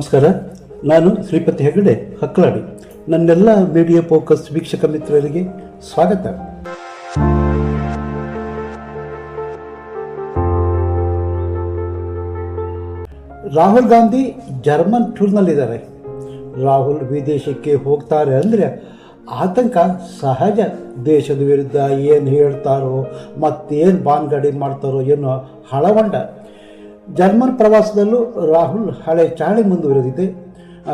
ನಮಸ್ಕಾರ. ನಾನು ಶ್ರೀಪತಿ ಹೆಗಡೆ ಹಕ್ಕಲಾಡಿ. ನನ್ನೆಲ್ಲ ಮೀಡಿಯಾ ಫೋಕಸ್ ವೀಕ್ಷಕ ಮಿತ್ರರಿಗೆ ಸ್ವಾಗತ. ರಾಹುಲ್ ಗಾಂಧಿ ಜರ್ಮನ್ ಟೂರ್ನಲ್ಲಿದ್ದಾರೆ. ರಾಹುಲ್ ವಿದೇಶಕ್ಕೆ ಹೋಗ್ತಾರೆ ಅಂದರೆ ಆತಂಕ ಸಹಜ. ದೇಶದ ವಿರುದ್ಧ ಏನು ಹೇಳ್ತಾರೋ ಮತ್ತೇನು ಬಾನ್ಗಡಿ ಮಾಡ್ತಾರೋ ಏನೋ ಹಳವಂಡ. ಜರ್ಮನ್ ಪ್ರವಾಸದಲ್ಲೂ ರಾಹುಲ್ ಹಳೆ ಚಾಳಿ ಮುಂದುವರೆದಿದೆ.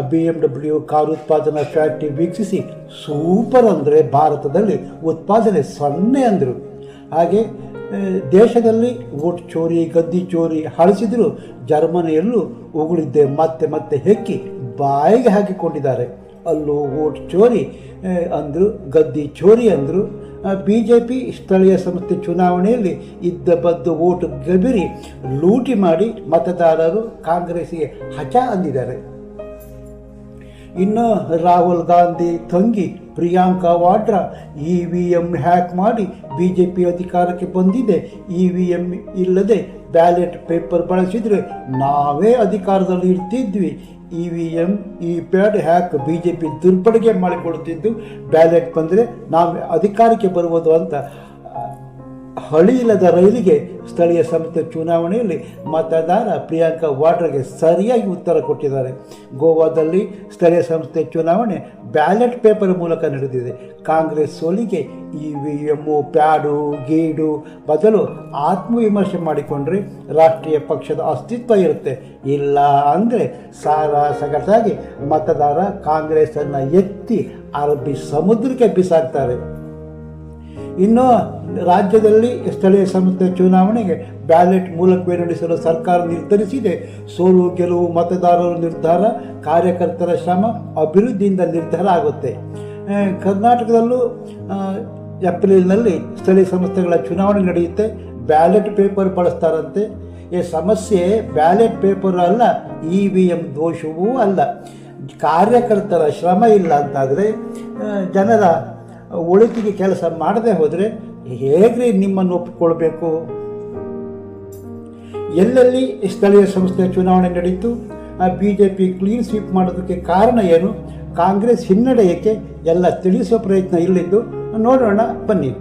BMW ಕಾರು ಉತ್ಪಾದನಾ ಫ್ಯಾಕ್ಟ್ರಿ ವೀಕ್ಷಿಸಿ ಸೂಪರ್ ಅಂದರೆ ಭಾರತದಲ್ಲಿ ಉತ್ಪಾದನೆ 0 ಅಂದರು. ಹಾಗೆ ದೇಶದಲ್ಲಿ ವೋಟ್ ಚೋರಿ ಗದ್ದಿ ಚೋರಿ ಹಳಿಸಿದ್ರು ಜರ್ಮನಿಯಲ್ಲೂ ಉಗುಳಿದ್ದೆ ಮತ್ತೆ ಮತ್ತೆ ಹೆಕ್ಕಿ ಬಾಯಿಗೆ ಹಾಕಿಕೊಂಡಿದ್ದಾರೆ. ಅಲ್ಲೂ ವೋಟ್ ಚೋರಿ ಅಂದರು, ಗದ್ದಿ ಚೋರಿ ಅಂದರು. BJP ಸ್ಥಳೀಯ ಸಂಸ್ಥೆ ಚುನಾವಣೆಯಲ್ಲಿ ಇದ್ದ ಬದ್ದು ವೋಟ್ ಗಬಿರಿ ಲೂಟಿ ಮಾಡಿ ಮತದಾರರು ಕಾಂಗ್ರೆಸ್ಗೆ ಹಚ ಅಂದಿದ್ದಾರೆ. ಇನ್ನು ರಾಹುಲ್ ಗಾಂಧಿ ತಂಗಿ ಪ್ರಿಯಾಂಕಾ ವಾಡ್ರಾ EVM ಹ್ಯಾಕ್ ಮಾಡಿ BJP ಅಧಿಕಾರಕ್ಕೆ ಬಂದಿದೆ. EVM ಇಲ್ಲದೆ ಬ್ಯಾಲೆಟ್ ಪೇಪರ್ ಬಳಸಿದರೆ ನಾವೇ ಅಧಿಕಾರದಲ್ಲಿ ಇರ್ತಿದ್ವಿ. EVM ಪ್ಯಾಡ್ ಹ್ಯಾಕ್ BJP ದುರ್ಬಳಕೆ ಮಾಡಿಕೊಡುತ್ತಿದ್ದು, ಬ್ಯಾಲೆಟ್ ಬಂದರೆ ನಾವು ಅಧಿಕಾರಕ್ಕೆ ಬರುವುದು ಅಂತ ಹಳಿಯಿಲ್ಲದ ರೈಲಿಗೆ ಸ್ಥಳೀಯ ಸಂಸ್ಥೆ ಚುನಾವಣೆಯಲ್ಲಿ ಮತದಾರ ಪ್ರಿಯಾಂಕಾ ವಾಡ್ರಾಗೆ ಸರಿಯಾಗಿ ಉತ್ತರ ಕೊಟ್ಟಿದ್ದಾರೆ. ಗೋವಾದಲ್ಲಿ ಸ್ಥಳೀಯ ಸಂಸ್ಥೆ ಚುನಾವಣೆ ಬ್ಯಾಲೆಟ್ ಪೇಪರ್ ಮೂಲಕ ನಡೆದಿದೆ. ಕಾಂಗ್ರೆಸ್ ಸೋಲಿಗೆ EVM ಪ್ಯಾಡು ಗೀಡು ಬದಲು ಆತ್ಮವಿಮರ್ಶೆ ಮಾಡಿಕೊಂಡ್ರೆ ರಾಷ್ಟ್ರೀಯ ಪಕ್ಷದ ಅಸ್ತಿತ್ವ ಇರುತ್ತೆ. ಇಲ್ಲ ಅಂದರೆ ಸಗಟಾಗಿ ಮತದಾರ ಕಾಂಗ್ರೆಸ್ಸನ್ನು ಎತ್ತಿ ಅರಬ್ಬಿ ಸಮುದ್ರಕ್ಕೆ ಬಿಸಾಕ್ತಾರೆ. ಇನ್ನು ರಾಜ್ಯದಲ್ಲಿ ಸ್ಥಳೀಯ ಸಂಸ್ಥೆ ಚುನಾವಣೆಗೆ ಬ್ಯಾಲೆಟ್ ಮೂಲಕವೇ ನಡೆಸಲು ಸರ್ಕಾರ ನಿರ್ಧರಿಸಿದೆ. ಸೋಲು ಗೆಲುವು ಮತದಾರರ ನಿರ್ಧಾರ, ಕಾರ್ಯಕರ್ತರ ಶ್ರಮ, ಅಭಿವೃದ್ಧಿಯಿಂದ ನಿರ್ಧಾರ ಆಗುತ್ತೆ. ಕರ್ನಾಟಕದಲ್ಲೂ ಏಪ್ರಿಲ್ನಲ್ಲಿ ಸ್ಥಳೀಯ ಸಂಸ್ಥೆಗಳ ಚುನಾವಣೆ ನಡೆಯುತ್ತೆ. ಬ್ಯಾಲೆಟ್ ಪೇಪರ್ ಬಳಸ್ತಾರಂತೆ. ಈ ಸಮಸ್ಯೆ ಬ್ಯಾಲೆಟ್ ಪೇಪರ್ ಅಲ್ಲ, EVM ದೋಷವೂ ಅಲ್ಲ. ಕಾರ್ಯಕರ್ತರ ಶ್ರಮ ಇಲ್ಲ ಅಂತಾದರೆ, ಜನರ ಒಳಿತಿಗೆ ಕೆಲಸ ಮಾಡದೆ ಹೋದರೆ ಹೇಗ್ರಿ ನಿಮ್ಮನ್ನು ಒಪ್ಪಿಕೊಳ್ಬೇಕು? ಎಲ್ಲೆಲ್ಲಿ ಸ್ಥಳೀಯ ಸಂಸ್ಥೆ ಚುನಾವಣೆ ನಡೀತು? BJP ಕ್ಲೀನ್ ಸ್ವೀಪ್ ಮಾಡೋದಕ್ಕೆ ಕಾರಣ ಏನು? ಕಾಂಗ್ರೆಸ್ ಹಿನ್ನಡೆಯಕ್ಕೆ ಎಲ್ಲ ತಿಳಿಸುವ ಪ್ರಯತ್ನ ಇಲ್ಲಿದ್ದು ನೋಡೋಣ ಬನ್ನಿ.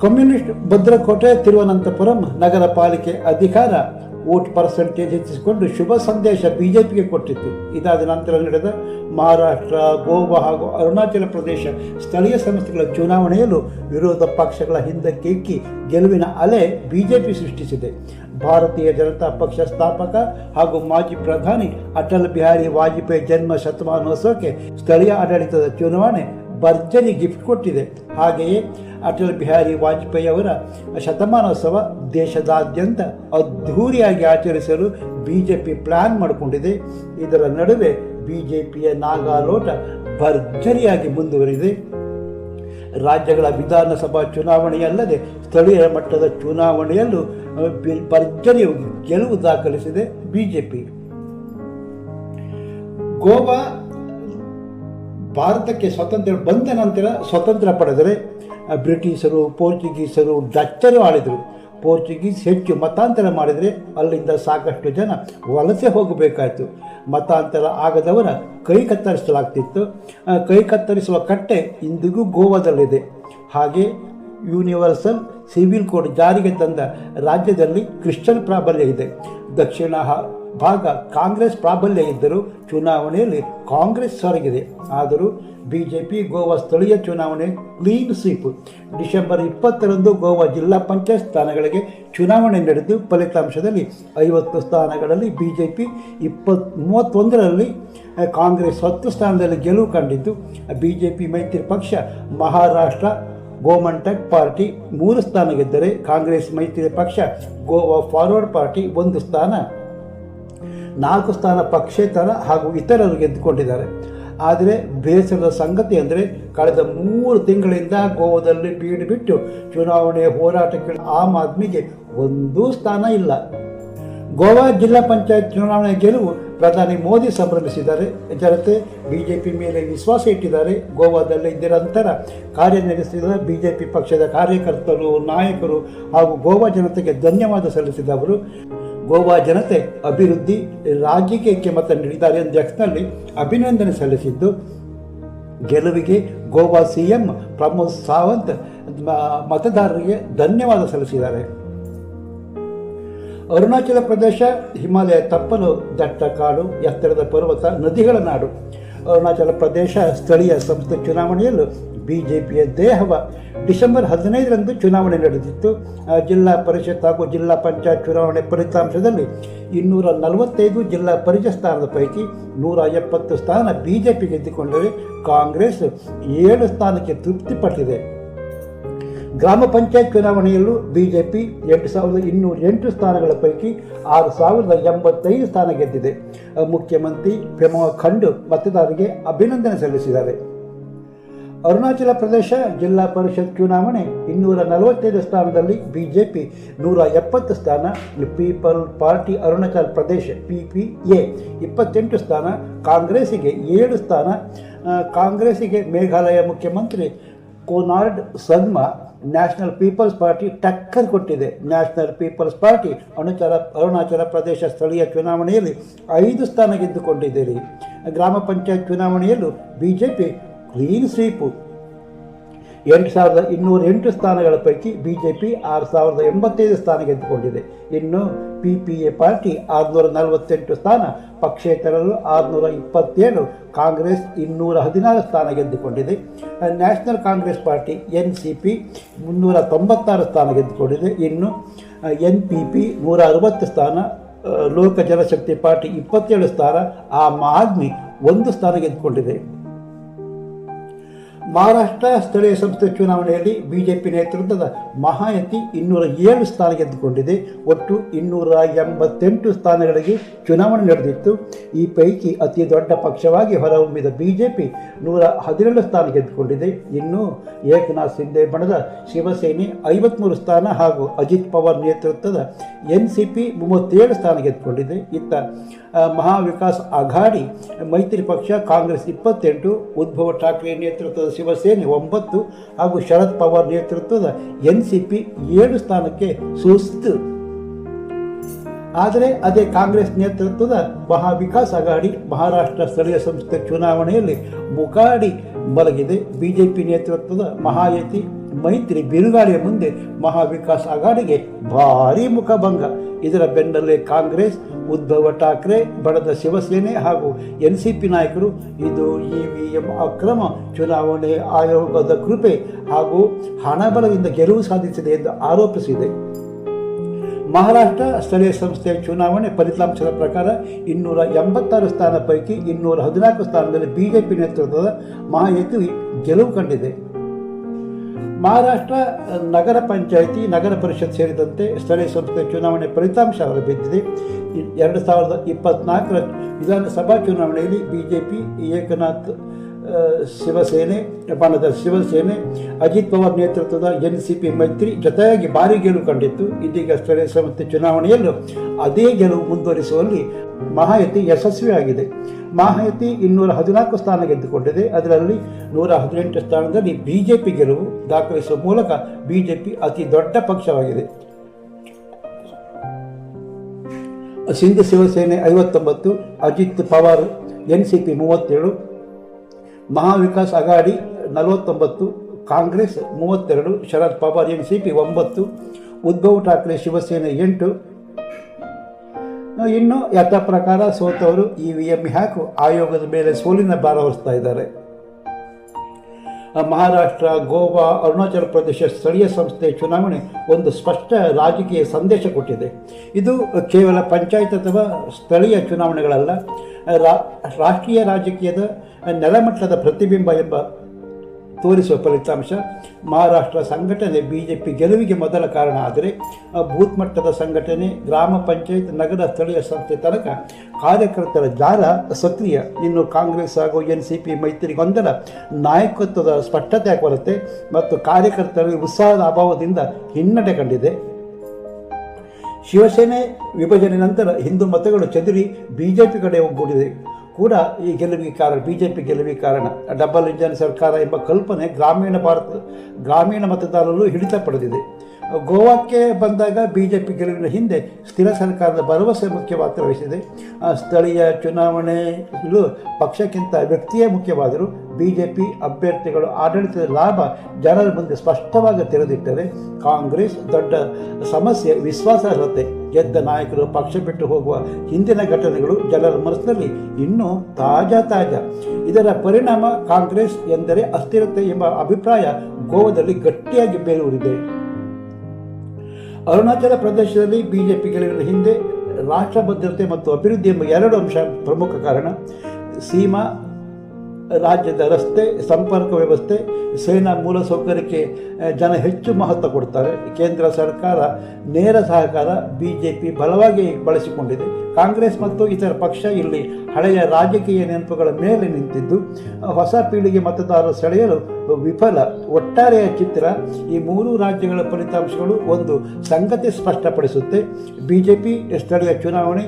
ಕಮ್ಯುನಿಸ್ಟ್ ಭದ್ರಕೋಟೆ ತಿರುವನಂತಪುರಂ ನಗರ ಪಾಲಿಕೆ ಅಧಿಕಾರ ವೋಟ್ ಪರ್ಸೆಂಟೇಜ್ ಹೆಚ್ಚಿಸಿಕೊಂಡು ಶುಭ ಸಂದೇಶ BJPಗೆ ಕೊಟ್ಟಿತ್ತು. ಇದಾದ ನಂತರ ನಡೆದ ಮಹಾರಾಷ್ಟ್ರ, ಗೋವಾ ಹಾಗೂ ಅರುಣಾಚಲ ಪ್ರದೇಶ ಸ್ಥಳೀಯ ಸಂಸ್ಥೆಗಳ ಚುನಾವಣೆಯಲ್ಲೂ ವಿರೋಧ ಪಕ್ಷಗಳ ಹಿಂದಕ್ಕೆ ಇಕ್ಕಿ ಗೆಲುವಿನ ಅಲೆ BJP ಸೃಷ್ಟಿಸಿದೆ. ಭಾರತೀಯ ಜನತಾ ಪಕ್ಷ ಸ್ಥಾಪಕ ಹಾಗೂ ಮಾಜಿ ಪ್ರಧಾನಿ ಅಟಲ್ ಬಿಹಾರಿ ವಾಜಪೇಯಿ ಜನ್ಮ ಶತಮಾನೋತ್ಸವಕ್ಕೆ ಸ್ಥಳೀಯ ಆಡಳಿತದ ಚುನಾವಣೆ ಭರ್ಜರಿ ಗಿಫ್ಟ್ ಕೊಟ್ಟಿದೆ. ಹಾಗೆಯೇ ಅಟಲ್ ಬಿಹಾರಿ ವಾಜಪೇಯಿ ಅವರ ಶತಮಾನೋತ್ಸವ ದೇಶದಾದ್ಯಂತ ಅದ್ಧೂರಿಯಾಗಿ ಆಚರಿಸಲು BJP ಪ್ಲಾನ್ ಮಾಡಿಕೊಂಡಿದೆ. ಇದರ ನಡುವೆ BJPಯ ನಾಗಾಲೋಟ ಭರ್ಜರಿಯಾಗಿ ಮುಂದುವರಿದೆ. ರಾಜ್ಯಗಳ ವಿಧಾನಸಭಾ ಚುನಾವಣೆಯಲ್ಲದೆ ಸ್ಥಳೀಯ ಮಟ್ಟದ ಚುನಾವಣೆಯಲ್ಲೂ ಭರ್ಜರಿ ಗೆಲುವು ದಾಖಲಿಸಿದೆ BJP. ಗೋವಾ ಭಾರತಕ್ಕೆ ಸ್ವಾತಂತ್ರ್ಯ ಬಂದ ನಂತರ ಸ್ವತಂತ್ರ ಪಡೆದರೆ ಬ್ರಿಟಿಷರು, ಪೋರ್ಚುಗೀಸರು, ಡಚ್ಚರು ಆಳಿದರು. ಪೋರ್ಚುಗೀಸ್ ಹೆಚ್ಚು ಮತಾಂತರ ಮಾಡಿದರೆ ಅಲ್ಲಿಂದ ಸಾಕಷ್ಟು ಜನ ವಲಸೆ ಹೋಗಬೇಕಾಯಿತು. ಮತಾಂತರ ಆಗದವರ ಕೈ ಕತ್ತರಿಸಲಾಗ್ತಿತ್ತು. ಕೈ ಕತ್ತರಿಸುವ ಕಟ್ಟೆ ಇಂದಿಗೂ ಗೋವಾದಲ್ಲಿದೆ. ಹಾಗೆ ಯೂನಿವರ್ಸಲ್ ಸಿವಿಲ್ ಕೋಡ್ ಜಾರಿಗೆ ತಂದ ರಾಜ್ಯದಲ್ಲಿ ಕ್ರಿಶ್ಚಿಯನ್ ಪ್ರಾಬಲ್ಯ ಇದೆ. ದಕ್ಷಿಣ ಭಾಗ ಕಾಂಗ್ರೆಸ್ ಪ್ರಾಬಲ್ಯ ಇದ್ದರೂ ಚುನಾವಣೆಯಲ್ಲಿ ಕಾಂಗ್ರೆಸ್ ಹೊರಗಿದೆ. ಆದರೂ BJP ಗೋವಾ ಸ್ಥಳೀಯ ಚುನಾವಣೆ ಕ್ಲೀನ್ ಸ್ವೀಪ್. ಡಿಸೆಂಬರ್ 20ರಂದು ಗೋವಾ ಜಿಲ್ಲಾ ಪಂಚಾಯತ್ ಸ್ಥಾನಗಳಿಗೆ ಚುನಾವಣೆ ನಡೆದು ಫಲಿತಾಂಶದಲ್ಲಿ 50 ಸ್ಥಾನಗಳಲ್ಲಿ BJP, 31ರಲ್ಲಿ ಕಾಂಗ್ರೆಸ್ 10 ಸ್ಥಾನದಲ್ಲಿ ಗೆಲುವು ಕಂಡಿದ್ದು, BJP ಮೈತ್ರಿ ಪಕ್ಷ ಮಹಾರಾಷ್ಟ್ರ ಗೋಮಂಟಕ್ ಪಾರ್ಟಿ 3 ಸ್ಥಾನ ಗೆದ್ದರೆ, ಕಾಂಗ್ರೆಸ್ ಮೈತ್ರಿ ಪಕ್ಷ ಗೋವಾ ಫಾರ್ವರ್ಡ್ ಪಾರ್ಟಿ 1 ಸ್ಥಾನ, 4 ಸ್ಥಾನ ಪಕ್ಷೇತರ ಹಾಗೂ ಇತರರು ಗೆದ್ದುಕೊಂಡಿದ್ದಾರೆ. ಆದರೆ ಬೇಸರದ ಸಂಗತಿ ಅಂದರೆ ಕಳೆದ 3 ತಿಂಗಳಿಂದ ಗೋವಾದಲ್ಲಿ ಬೀಡು ಬಿಟ್ಟು ಚುನಾವಣೆ ಹೋರಾಟಕ್ಕೆ ಆಮ್ ಆದ್ಮಿಗೆ 1 ಸ್ಥಾನ ಇಲ್ಲ. ಗೋವಾ ಜಿಲ್ಲಾ ಪಂಚಾಯತ್ ಚುನಾವಣೆ ಗೆಲುವು ಪ್ರಧಾನಿ ಮೋದಿ ಸಂಭ್ರಮಿಸಿದ್ದಾರೆ. ಜನತೆ ಬಿಜೆಪಿ ಮೇಲೆ ವಿಶ್ವಾಸ ಇಟ್ಟಿದ್ದಾರೆ. ಗೋವಾದಲ್ಲಿ ನಿರಂತರ ಕಾರ್ಯನಿರ್ವಹಿಸಿದ ಬಿಜೆಪಿ ಪಕ್ಷದ ಕಾರ್ಯಕರ್ತರು, ನಾಯಕರು ಹಾಗೂ ಗೋವಾ ಜನತೆಗೆ ಧನ್ಯವಾದ ಸಲ್ಲಿಸಿದ ಅವರು, ಗೋವಾ ಜನತೆ ಅಭಿವೃದ್ಧಿ ರಾಜಕೀಯಕ್ಕೆ ಮತ ನೀಡಿದ್ದಾರೆ ಎಂದು ಎಕ್ಸ್ನಲ್ಲಿ ಅಭಿನಂದನೆ ಸಲ್ಲಿಸಿದ್ದು, ಗೆಲುವಿಗೆ ಗೋವಾ ಸಿಎಂ ಪ್ರಮೋದ್ ಸಾವಂತ್ ಮತದಾರರಿಗೆ ಧನ್ಯವಾದ ಸಲ್ಲಿಸಿದ್ದಾರೆ. ಅರುಣಾಚಲ ಪ್ರದೇಶ ಹಿಮಾಲಯ ತಪ್ಪಲು ದಟ್ಟ ಕಾಡು, ಎತ್ತರದ ಪರ್ವತ, ನದಿಗಳ ನಾಡು. ಅರುಣಾಚಲ ಪ್ರದೇಶ ಸ್ಥಳೀಯ ಸಂಸ್ಥೆ ಚುನಾವಣೆಯಲ್ಲೂ ಬಿಜೆಪಿಯ ದೇಹವ ಡಿಸೆಂಬರ್ 15ರಂದು ಚುನಾವಣೆ ನಡೆದಿತ್ತು. ಜಿಲ್ಲಾ ಪರಿಷತ್ ಹಾಗೂ ಜಿಲ್ಲಾ ಪಂಚಾಯತ್ ಚುನಾವಣೆ ಫಲಿತಾಂಶದಲ್ಲಿ 245 ಜಿಲ್ಲಾ ಪರಿಷತ್ ಸ್ಥಾನದ ಪೈಕಿ 170 ಸ್ಥಾನ ಬಿಜೆಪಿ ಗೆದ್ದುಕೊಂಡರೆ ಕಾಂಗ್ರೆಸ್ 7 ಸ್ಥಾನಕ್ಕೆ ತೃಪ್ತಿಪಟ್ಟಿದೆ. ಗ್ರಾಮ ಪಂಚಾಯತ್ ಚುನಾವಣೆಯಲ್ಲೂ ಬಿಜೆಪಿ 8,208 ಸ್ಥಾನಗಳ ಪೈಕಿ 6,085 ಸ್ಥಾನ ಗೆದ್ದಿದೆ. ಮುಖ್ಯಮಂತ್ರಿ ಪೆಮಾ ಖಂಡು ಮತದಾರರಿಗೆ ಅಭಿನಂದನೆ ಸಲ್ಲಿಸಿದ್ದಾರೆ. ಅರುಣಾಚಲ ಪ್ರದೇಶ ಜಿಲ್ಲಾ ಪರಿಷತ್ ಚುನಾವಣೆ 245 ಸ್ಥಾನದಲ್ಲಿ ಬಿಜೆಪಿ 170 ಸ್ಥಾನ, people party Arunachal Pradesh PPA 28 ಸ್ಥಾನ, ಕಾಂಗ್ರೆಸ್ಸಿಗೆ 7 ಸ್ಥಾನ. ಕಾಂಗ್ರೆಸ್ಸಿಗೆ ಮೇಘಾಲಯ ಮುಖ್ಯಮಂತ್ರಿ Conrad Sangma national people's party ಟಕ್ಕರ್ ಕೊಟ್ಟಿದೆ. National people's party Arunachal Pradesh ಸ್ಥಳೀಯ ಚುನಾವಣೆಯಲ್ಲಿ 5 ಸ್ಥಾನ ಗೆದ್ದುಕೊಂಡಿದ್ದೀರಿ. ಗ್ರಾಮ ಪಂಚಾಯತ್ ಚುನಾವಣೆಯಲ್ಲೂ ಬಿಜೆಪಿ ಕ್ಲೀನ್ ಸ್ವೀಪು 8,208 ಸ್ಥಾನಗಳ ಪೈಕಿ ಬಿಜೆಪಿ 6,085 ಸ್ಥಾನ ಗೆದ್ದುಕೊಂಡಿದೆ. ಇನ್ನು PPA ಪಾರ್ಟಿ 648 ಸ್ಥಾನ, ಪಕ್ಷೇತರರು 627, ಕಾಂಗ್ರೆಸ್ 216 ಸ್ಥಾನ ಗೆದ್ದುಕೊಂಡಿದೆ. ನ್ಯಾಷನಲ್ ಕಾಂಗ್ರೆಸ್ ಪಾರ್ಟಿ NCP 396 ಸ್ಥಾನ ಗೆದ್ದುಕೊಂಡಿದೆ. ಇನ್ನು NPP 160 ಸ್ಥಾನ, ಲೋಕ ಜನಶಕ್ತಿ ಪಾರ್ಟಿ 27 ಸ್ಥಾನ, ಆಮ್ ಆದ್ಮಿ 1 ಸ್ಥಾನ ಗೆದ್ದುಕೊಂಡಿದೆ. ಮಹಾರಾಷ್ಟ್ರ ಸ್ಥಳೀಯ ಸಂಸ್ಥೆ ಚುನಾವಣೆಯಲ್ಲಿ ಬಿಜೆಪಿ ನೇತೃತ್ವದ ಮಹಾಯತಿ 207 ಸ್ಥಾನ ಗೆದ್ದುಕೊಂಡಿದೆ. ಒಟ್ಟು 288 ಸ್ಥಾನಗಳಿಗೆ ಚುನಾವಣೆ ನಡೆದಿತ್ತು. ಈ ಪೈಕಿ ಅತಿ ದೊಡ್ಡ ಪಕ್ಷವಾಗಿ ಹೊರಹೊಮ್ಮಿದ ಬಿಜೆಪಿ 117 ಸ್ಥಾನ ಗೆದ್ದುಕೊಂಡಿದೆ. ಇನ್ನು ಏಕನಾಥ್ ಶಿಂದೆ ಬಣದ ಶಿವಸೇನೆ 53 ಸ್ಥಾನ ಹಾಗೂ ಅಜಿತ್ ಪವಾರ್ ನೇತೃತ್ವದ NCP 37 ಸ್ಥಾನ ಗೆದ್ದುಕೊಂಡಿದೆ. ಇತ್ತ ಮಹಾವಿಕಾಸ್ ಅಘಾಡಿ ಮೈತ್ರಿ ಪಕ್ಷ ಕಾಂಗ್ರೆಸ್ 28, ಉದ್ಧವ್ ಠಾಕ್ರೆ ನೇತೃತ್ವದ ಶಿವಸೇನೆ 9 ಹಾಗೂ ಶರದ್ ಪವಾರ್ ನೇತೃತ್ವದ NCP 7 ಸ್ಥಾನಕ್ಕೆ ಸುಸ್ತು. ಆದರೆ ಅದೇ ಕಾಂಗ್ರೆಸ್ ನೇತೃತ್ವದ ಮಹಾವಿಕಾಸ್ ಅಘಾಡಿ ಮಹಾರಾಷ್ಟ್ರ ಸ್ಥಳೀಯ ಸಂಸ್ಥೆ ಚುನಾವಣೆಯಲ್ಲಿ ಮುಖಾಡಿ ಮಲಗಿದೆ. ಬಿಜೆಪಿ ನೇತೃತ್ವದ ಮಹಾಯತಿ ಮೈತ್ರಿ ಬಿರುಗಾಳಿಯ ಮುಂದೆ ಮಹಾವಿಕಾಸ್ ಅಘಾಡಿಗೆ ಭಾರೀ ಮುಖಭಂಗ. ಇದರ ಬೆನ್ನಲ್ಲೇ ಕಾಂಗ್ರೆಸ್, ಉದ್ಧವ್ ಠಾಕ್ರೆ ಬಣದ ಶಿವಸೇನೆ ಹಾಗೂ NCP ನಾಯಕರು ಇದು EVM ಅಕ್ರಮ, ಚುನಾವಣೆ ಆಯೋಗದ ಕೃಪೆ ಹಾಗೂ ಹಣಬಲದಿಂದ ಗೆಲುವು ಸಾಧಿಸಿದೆ ಎಂದು ಆರೋಪಿಸಿದೆ. ಮಹಾರಾಷ್ಟ್ರ ಸ್ಥಳೀಯ ಸಂಸ್ಥೆಯ ಚುನಾವಣೆ ಫಲಿತಾಂಶದ ಪ್ರಕಾರ 286 ಸ್ಥಾನ ಪೈಕಿ 214 ಸ್ಥಾನದಲ್ಲಿ ಬಿಜೆಪಿ ನೇತೃತ್ವದ ಮಹಾಯುತಿ ಗೆಲುವು ಕಂಡಿದೆ. ಮಹಾರಾಷ್ಟ್ರ ನಗರ ಪಂಚಾಯಿತಿ, ನಗರ ಪರಿಷತ್ ಸೇರಿದಂತೆ ಸ್ಥಳೀಯ ಸಂಸ್ಥೆ ಚುನಾವಣೆ ಫಲಿತಾಂಶ ಹೊರಬಿದ್ದಿದೆ. 2024ರ ವಿಧಾನಸಭಾ ಚುನಾವಣೆಯಲ್ಲಿ ಬಿಜೆಪಿ ಏಕನಾಥ್ ಶಿವಸೇನೆ ಬಣದ ಶಿವಸೇನೆ, ಅಜಿತ್ ಪವಾರ್ ನೇತೃತ್ವದ NCP ಮೈತ್ರಿ ಜೊತೆಯಾಗಿ ಭಾರೀ ಗೆಲುವು ಕಂಡಿತ್ತು. ಇದೀಗ ಸ್ಥಳೀಯ ಸಂಸ್ಥೆ ಚುನಾವಣೆಯಲ್ಲೂ ಅದೇ ಗೆಲುವು ಮುಂದುವರಿಸುವಲ್ಲಿ ಮಹಾಯುತಿ ಯಶಸ್ವಿಯಾಗಿದೆ. ಮಹಾಯುತಿ 214 ಸ್ಥಾನ ಗೆದ್ದುಕೊಂಡಿದೆ. ಅದರಲ್ಲಿ 118 ಸ್ಥಾನದಲ್ಲಿ ಬಿಜೆಪಿ ಗೆಲುವು ದಾಖಲಿಸುವ ಮೂಲಕ ಬಿಜೆಪಿ ಅತಿ ದೊಡ್ಡ ಪಕ್ಷವಾಗಿದೆ. Sindh Shiv Sena 59, Ajit Pawar NCP 37, Maha Vikas Aghadi 49, Congress 32, Sharad Pawar NCP 9, Uddhav Thackeray Shiv Sena 8. ಇನ್ನು ಯಥ ಪ್ರಕಾರ ಸೋತವರು EVM ಹ್ಯಾಕ್ ಆಯೋಗದ ಮೇಲೆ ಸೋಲಿನ ಭಾರ ಹೊರಿಸ್ತಾ ಇದ್ದಾರೆ. ಮಹಾರಾಷ್ಟ್ರ, ಗೋವಾ, ಅರುಣಾಚಲ ಪ್ರದೇಶ ಸ್ಥಳೀಯ ಸಂಸ್ಥೆ ಚುನಾವಣೆ ಒಂದು ಸ್ಪಷ್ಟ ರಾಜಕೀಯ ಸಂದೇಶ ಕೊಟ್ಟಿದೆ. ಇದು ಕೇವಲ ಪಂಚಾಯತ್ ಅಥವಾ ಸ್ಥಳೀಯ ಚುನಾವಣೆಗಳಲ್ಲ, ರಾಷ್ಟ್ರೀಯ ರಾಜಕೀಯದ ನೆಲಮಟ್ಟದ ಪ್ರತಿಬಿಂಬ ಎಂಬ ತೋರಿಸುವ ಫಲಿತಾಂಶ. ಮಹಾರಾಷ್ಟ್ರ ಸಂಘಟನೆ ಬಿಜೆಪಿ ಗೆಲುವಿಗೆ ಮೊದಲ ಕಾರಣ ಆದರೆ ಬೂತ್ ಮಟ್ಟದ ಸಂಘಟನೆ, ಗ್ರಾಮ ಪಂಚಾಯತ್, ನಗರ ಸ್ಥಳೀಯ ಸಂಸ್ಥೆ ತನಕ ಕಾರ್ಯಕರ್ತರ ಜಾಲ ಸಕ್ರಿಯ. ಇನ್ನು ಕಾಂಗ್ರೆಸ್ ಹಾಗೂ NCP ಮೈತ್ರಿ ಗೊಂದಲ, ನಾಯಕತ್ವದ ಸ್ಪಷ್ಟತೆಯ ಕೊರತೆ ಮತ್ತು ಕಾರ್ಯಕರ್ತರ ಉತ್ಸಾಹದ ಅಭಾವದಿಂದ ಹಿನ್ನಡೆ ಕಂಡಿದೆ. ಶಿವಸೇನೆ ವಿಭಜನೆ ನಂತರ ಹಿಂದೂ ಮತಗಳು ಚದುರಿ ಬಿಜೆಪಿ ಕಡೆ ಒಗ್ಗೂಡಿದೆ ಕೂಡ ಈ ಗೆಲುವಿಗೆ ಕಾರಣ, ಬಿಜೆಪಿ ಗೆಲುವಿಗೆ ಕಾರಣ. ಡಬಲ್ ಇಂಜನ್ ಸರ್ಕಾರ ಎಂಬ ಕಲ್ಪನೆ ಗ್ರಾಮೀಣ ಮತದಾರರು ಹಿಡಿತ ಪಡೆದಿದೆ. ಗೋವಾಕ್ಕೆ ಬಂದಾಗ ಬಿಜೆಪಿ ಗೆಲುವಿನ ಹಿಂದೆ ಸ್ಥಿರ ಸರ್ಕಾರದ ಭರವಸೆ ಮುಖ್ಯ ಪಾತ್ರ ವಹಿಸಿದೆ. ಸ್ಥಳೀಯ ಚುನಾವಣೆಗಳು ಪಕ್ಷಕ್ಕಿಂತ ವ್ಯಕ್ತಿಯೇ ಮುಖ್ಯವಾದರೂ ಬಿಜೆಪಿ ಅಭ್ಯರ್ಥಿಗಳು ಆಡಳಿತದ ಲಾಭ ಜನರ ಮುಂದೆ ಸ್ಪಷ್ಟವಾಗಿ ತೆರೆದಿಟ್ಟರೆ ಕಾಂಗ್ರೆಸ್ ದೊಡ್ಡ ಸಮಸ್ಯೆ ವಿಶ್ವಾಸಾರ್ಹತೆ. ಗೆದ್ದ ನಾಯಕರು ಪಕ್ಷ ಬಿಟ್ಟು ಹೋಗುವ ಹಿಂದಿನ ಘಟನೆಗಳು ಜನರ ಮನಸ್ಸಿನಲ್ಲಿ ಇನ್ನೂ ತಾಜಾ. ಇದರ ಪರಿಣಾಮ ಕಾಂಗ್ರೆಸ್ ಎಂದರೆ ಅಸ್ಥಿರತೆ ಎಂಬ ಅಭಿಪ್ರಾಯ ಗೋವಾದಲ್ಲಿ ಗಟ್ಟಿಯಾಗಿ ಬೇರೂರಿದೆ. ಅರುಣಾಚಲ ಪ್ರದೇಶದಲ್ಲಿ ಬಿಜೆಪಿ ಗೆಲುವಿನ ಹಿಂದೆ ರಾಷ್ಟ್ರ ಭದ್ರತೆ ಮತ್ತು ಅಭಿವೃದ್ಧಿ ಎಂಬ ಎರಡು ಅಂಶ ಪ್ರಮುಖ ಕಾರಣ. ಸೀಮಾ ರಾಜ್ಯದ ರಸ್ತೆ ಸಂಪರ್ಕ ವ್ಯವಸ್ಥೆ, ಸೇನಾ ಮೂಲಸೌಕರ್ಯಕ್ಕೆ ಜನ ಹೆಚ್ಚು ಮಹತ್ವ ಕೊಡ್ತಾರೆ. ಕೇಂದ್ರ ಸರ್ಕಾರ ನೇರ ಸಹಕಾರ ಬಿಜೆಪಿ ಬಲವಾಗಿ ಬಳಸಿಕೊಂಡಿದೆ. ಕಾಂಗ್ರೆಸ್ ಮತ್ತು ಇತರ ಪಕ್ಷ ಇಲ್ಲಿ ಹಳೆಯ ರಾಜಕೀಯ ನೆನಪುಗಳ ಮೇಲೆ ನಿಂತಿದ್ದು ಹೊಸ ಪೀಳಿಗೆ ಮತದಾರರು ಸೆಳೆಯಲು ವಿಫಲ. ಒಟ್ಟಾರೆಯ ಚಿತ್ರ ಈ ಮೂರು ರಾಜ್ಯಗಳ ಫಲಿತಾಂಶಗಳು ಒಂದು ಸಂಗತಿ ಸ್ಪಷ್ಟಪಡಿಸುತ್ತೆ: ಬಿಜೆಪಿ ಸ್ಥಳೀಯ ಚುನಾವಣೆ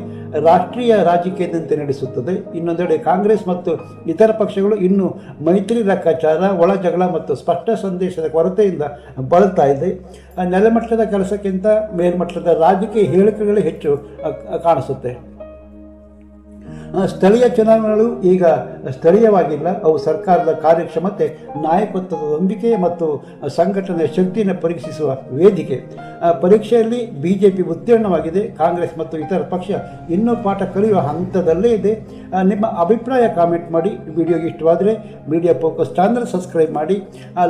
ರಾಷ್ಟ್ರೀಯ ರಾಜಕೀಯದಂತೆ ನಡೆಸುತ್ತದೆ. ಇನ್ನೊಂದೆಡೆ ಕಾಂಗ್ರೆಸ್ ಮತ್ತು ಇತರ ಪಕ್ಷಗಳು ಇನ್ನು ಮೈತ್ರಿ ಲೆಕ್ಕಾಚಾರ, ಒಳ ಜಗಳ ಮತ್ತು ಸ್ಪಷ್ಟ ಸಂದೇಶದ ಕೊರತೆಯಿಂದ ಬಳಲ್ತಾ ಇದೆ. ನೆಲಮಟ್ಟದ ಕೆಲಸಕ್ಕಿಂತ ಮೇಲ್ಮಟ್ಟದ ರಾಜಕೀಯ ಹೇಳಿಕೆಗಳೇ ಹೆಚ್ಚು ಕಾಣಿಸುತ್ತೆ. ಸ್ಥಳೀಯ ಚುನಾವಣೆಗಳು ಈಗ ಸ್ಥಳೀಯವಾಗಿಲ್ಲ, ಅವು ಸರ್ಕಾರದ ಕಾರ್ಯಕ್ಷಮತೆ, ನಾಯಕತ್ವದ ನಂಬಿಕೆ ಮತ್ತು ಸಂಘಟನೆಯ ಶಕ್ತಿಯನ್ನು ಪರೀಕ್ಷಿಸುವ ವೇದಿಕೆ. ಪರೀಕ್ಷೆಯಲ್ಲಿ ಬಿಜೆಪಿ ಉತ್ತೀರ್ಣವಾಗಿದೆ. ಕಾಂಗ್ರೆಸ್ ಮತ್ತು ಇತರ ಪಕ್ಷ ಇನ್ನೂ ಪಾಠ ಕಲಿಯುವ ಹಂತದಲ್ಲೇ ಇದೆ. ನಿಮ್ಮ ಅಭಿಪ್ರಾಯ ಕಾಮೆಂಟ್ ಮಾಡಿ. ವಿಡಿಯೋಗೆ ಇಷ್ಟವಾದರೆ ಮೀಡಿಯಾ ಫೋಕಸ್ ಚಾನಲ್ ಸಬ್ಸ್ಕ್ರೈಬ್ ಮಾಡಿ,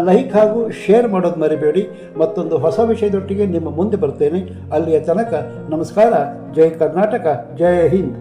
ಲೈಕ್ ಹಾಗೂ ಶೇರ್ ಮಾಡೋದು ಮರಿಬೇಡಿ. ಮತ್ತೊಂದು ಹೊಸ ವಿಷಯದೊಟ್ಟಿಗೆ ನಿಮ್ಮ ಮುಂದೆ ಬರ್ತೇನೆ. ಅಲ್ಲಿಯ ತನಕ ನಮಸ್ಕಾರ. ಜೈ ಕರ್ನಾಟಕ, ಜೈ ಹಿಂದ್.